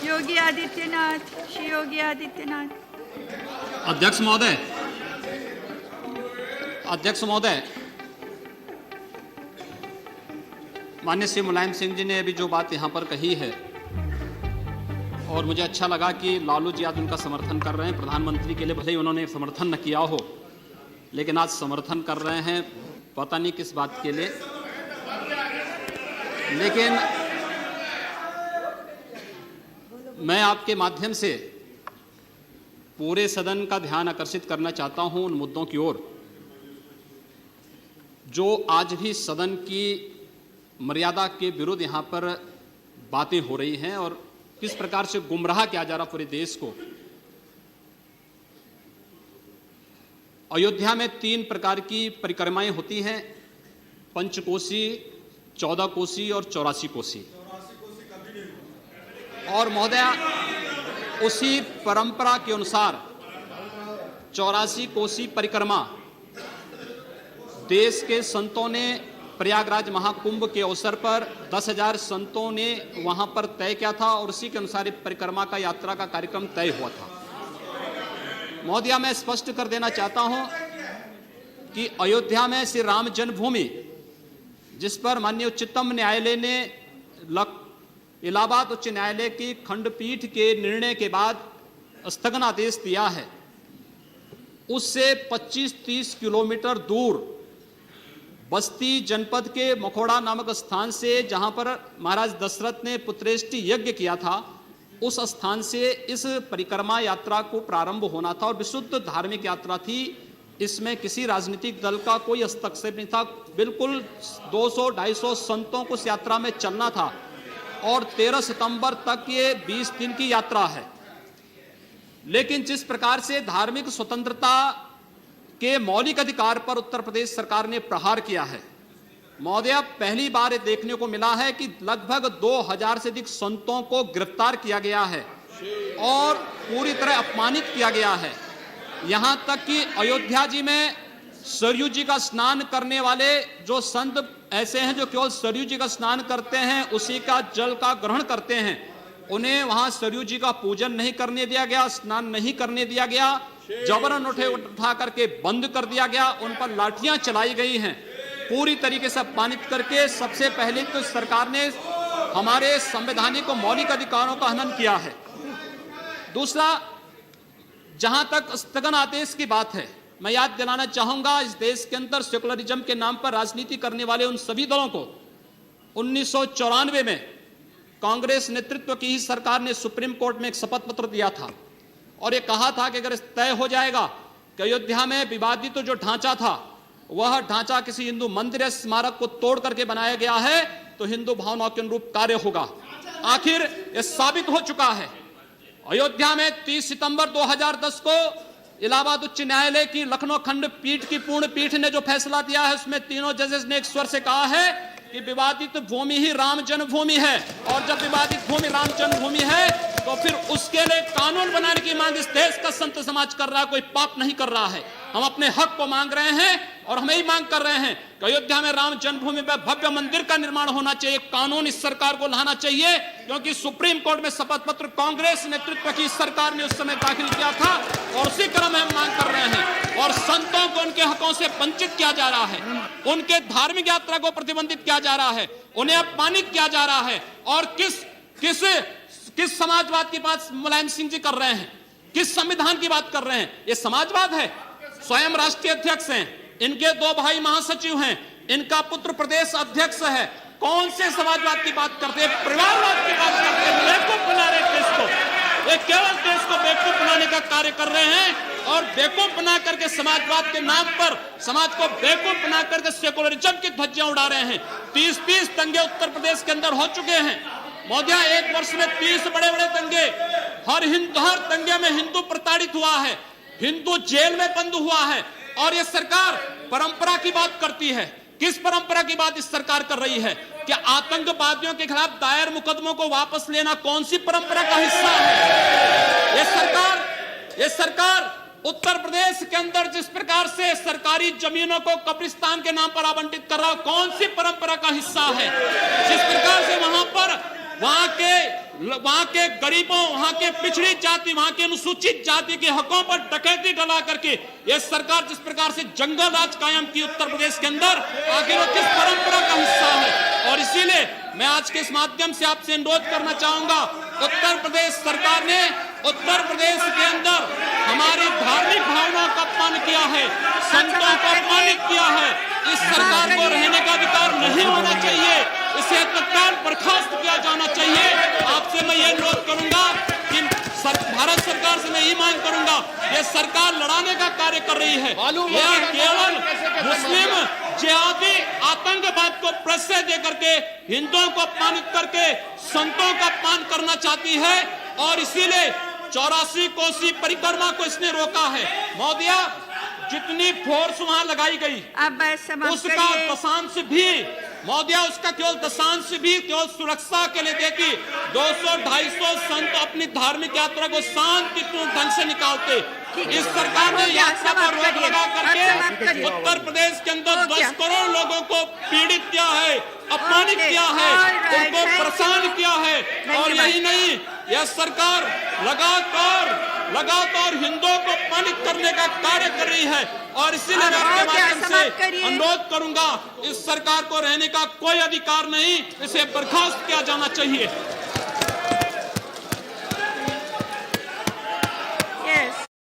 योगी आदित्यनाथ, श्री योगी आदित्यनाथ। अध्यक्ष महोदय, अध्यक्ष महोदय, माननीय श्री मुलायम सिंह जी ने अभी जो बात यहाँ पर कही है और मुझे अच्छा लगा कि लालू जी आज उनका समर्थन कर रहे हैं। प्रधानमंत्री के लिए भले ही उन्होंने समर्थन न किया हो, लेकिन आज समर्थन कर रहे हैं, पता नहीं किस बात के लिए। लेकिन मैं आपके माध्यम से पूरे सदन का ध्यान आकर्षित करना चाहता हूं उन मुद्दों की ओर जो आज भी सदन की मर्यादा के विरुद्ध यहां पर बातें हो रही हैं और किस प्रकार से गुमराह किया जा रहा पूरे देश को। अयोध्या में 3 प्रकार की परिक्रमाएं होती हैं, पंचकोसी, 14 कोसी और 84 कोसी। और महोदया, उसी परंपरा के अनुसार 84 कोसी परिक्रमा देश के संतों ने प्रयागराज महाकुंभ के अवसर पर 10,000 संतों ने वहां पर तय किया था और उसी के अनुसार परिक्रमा का यात्रा का कार्यक्रम तय हुआ था। महोदया, मैं स्पष्ट कर देना चाहता हूं कि अयोध्या में श्री राम जन्मभूमि, जिस पर माननीय उच्चतम न्यायालय ने इलाहाबाद उच्च न्यायालय की खंडपीठ के निर्णय के बाद स्थगन आदेश दिया है, उससे 25-30 किलोमीटर दूर बस्ती जनपद के मखोड़ा नामक स्थान से, जहां पर महाराज दशरथ ने पुत्रेष्टि यज्ञ किया था, उस स्थान से इस परिक्रमा यात्रा को प्रारंभ होना था और विशुद्ध धार्मिक यात्रा थी। इसमें किसी राजनीतिक दल का कोई हस्तक्षेप नहीं था। बिल्कुल 200-250 संतों को इस यात्रा में चलना था और 13 सितंबर तक ये 20 दिन की यात्रा है। लेकिन जिस प्रकार से धार्मिक स्वतंत्रता के मौलिक अधिकार पर उत्तर प्रदेश सरकार ने प्रहार किया है, महोदय, पहली बार ये देखने को मिला है कि लगभग 2000 से अधिक संतों को गिरफ्तार किया गया है और पूरी तरह अपमानित किया गया है। यहां तक कि अयोध्या जी में सरयू जी का स्नान करने वाले जो संत ऐसे हैं जो केवल सरयू जी का स्नान करते हैं, उसी का जल का ग्रहण करते हैं, उन्हें वहां सरयू जी का पूजन नहीं करने दिया गया, स्नान नहीं करने दिया गया, जबरन उठा करके बंद कर दिया गया, उन पर लाठियां चलाई गई हैं, पूरी तरीके से अपमानित करके। सबसे पहले तो सरकार ने हमारे संवैधानिक और मौलिक अधिकारों का हनन किया है। दूसरा, जहां तक स्थगन आदेश की बात है, मैं याद दिलाना चाहूंगा, इस देश के अंदर सेकुलरिज्म के नाम पर राजनीति करने वाले उन सभी दलों को 1994 में कांग्रेस नेतृत्व की ही सरकार ने सुप्रीम कोर्ट में एक शपथ पत्र दिया था और यह कहा था कि अगर तय हो जाएगा कि अयोध्या में विवादित जो ढांचा था वह ढांचा किसी हिंदू मंदिर या स्मारक को तोड़ करके बनाया गया है तो हिंदू भावनाओं के अनुरूप कार्य होगा। आखिर यह साबित हो चुका है। अयोध्या में 30 सितंबर 2010 को इलाहाबाद उच्च न्यायालय की लखनऊ खंडपीठ की पूर्ण पीठ ने जो फैसला दिया है, उसमें तीनों जजेस ने एक स्वर से कहा है कि विवादित भूमि ही राम जन्मभूमि है और जब विवादित भूमि राम जन्मभूमि है तो फिर उसके लिए कानून बनाने की मांग इस देश का संत समाज कर रहा है, कोई पाप नहीं कर रहा है। हम अपने हक को मांग रहे हैं और हम यही मांग कर रहे हैं कि अयोध्या में राम जन्मभूमि पर भव्य मंदिर का निर्माण होना चाहिए, कानून इस सरकार को लाना चाहिए, क्योंकि सुप्रीम कोर्ट में शपथ पत्र कांग्रेस नेतृत्व की सरकार ने उस समय दाखिल किया था और उसी क्रम में हम मांग कर रहे हैं। और संतों को उनके हकों से वंचित किया जा रहा है, उनके धार्मिक यात्रा को प्रतिबंधित किया जा रहा है, उन्हें अपमानित किया जा रहा है। और किस समाजवाद की बात मुलायम सिंह जी कर रहे हैं, किस संविधान की बात कर रहे हैं? ये समाजवाद है। स्वयं राष्ट्रीय अध्यक्ष हैं, इनके 2 भाई महासचिव हैं, इनका पुत्र प्रदेश अध्यक्ष है। कौन से समाजवाद की बात करते हैं? परिवारवाद की बात करते हैं। बेवकूफ बना रहे देश को, ये केवल देश को बेवकूफ बनाने का कार्य कर रहे हैं और बेवकूफ बना करके समाजवाद के नाम पर समाज को बेवकूफ बना करके सेकुलरिज्म की ध्वजियां उड़ा रहे हैं। 30 दंगे उत्तर प्रदेश के अंदर हो चुके हैं महोदय, 1 वर्ष में 30 बड़े-बड़े दंगे। हर दंगे में हिंदू प्रताड़ित हुआ है, हिंदू जेल में बंद हुआ है और यह सरकार परंपरा की बात करती है। किस परंपरा की बात इस सरकार कर रही है? कि आतंकवादियों के खिलाफ दायर मुकदमों को वापस लेना कौन सी परंपरा का हिस्सा है? यह सरकार उत्तर प्रदेश के अंदर जिस प्रकार से सरकारी जमीनों को कब्रिस्तान के नाम पर आवंटित कर रहा है, कौन सी परंपरा का हिस्सा है? जिस प्रकार से वहां के वहां के गरीबों, वहां के पिछड़ी जाति, वहां के अनुसूचित जाति के हकों पर डकैती डला करके यह सरकार जिस प्रकार से जंगल राज कायम की उत्तर प्रदेश के अंदर, आखिर वो किस परंपरा का हिस्सा है। और इसीलिए मैं आज के इस माध्यम से आपसे अनुरोध करना चाहूंगा, उत्तर प्रदेश सरकार ने उत्तर प्रदेश के अंदर हमारी धार्मिक भावनाओं का अपमान किया है, संतों को अपमानित किया है। इस सरकार को रहने का अधिकार नहीं होना चाहिए, इसे तत्काल बर्खास्त किया जाना चाहिए। आपसे मैं ये अनुरोध करूंगा कि भारत सरकार से मैं ये मांग करूंगा, ये सरकार लड़ाने का कार्य कर रही है, यह केवल मुस्लिम जिहादी आतंकवाद को प्रश्रय दे करके हिंदुओं को अपमानित करके संतों का अपमान करना चाहती है। और इसीलिए 84 कोसी परिक्रमा को इसने रोका है। महोदया, जितनी फोर्स वहां लगाई गई अब समाप्त उसका करिए। दशांश भी, महोदया, उसका केवल दशांश भी केवल सुरक्षा के लिए देखी 200-250 संत अपनी धार्मिक यात्रा को शांतिपूर्ण ढंग से निकालते। इस सरकार ने यात्रा पर रोक लगा करके उत्तर प्रदेश के अंदर 10 करोड़ लोगों को पीड़ित किया है, अपमानित किया है, उनको परेशान किया है। और यही नहीं, यह सरकार लगातार हिंदुओं को अपमानित करने का कार्य कर रही है। और इसीलिए मैं आपके माध्यम से अनुरोध करूंगा, इस सरकार को रहने का कोई अधिकार नहीं, इसे बर्खास्त किया जाना चाहिए।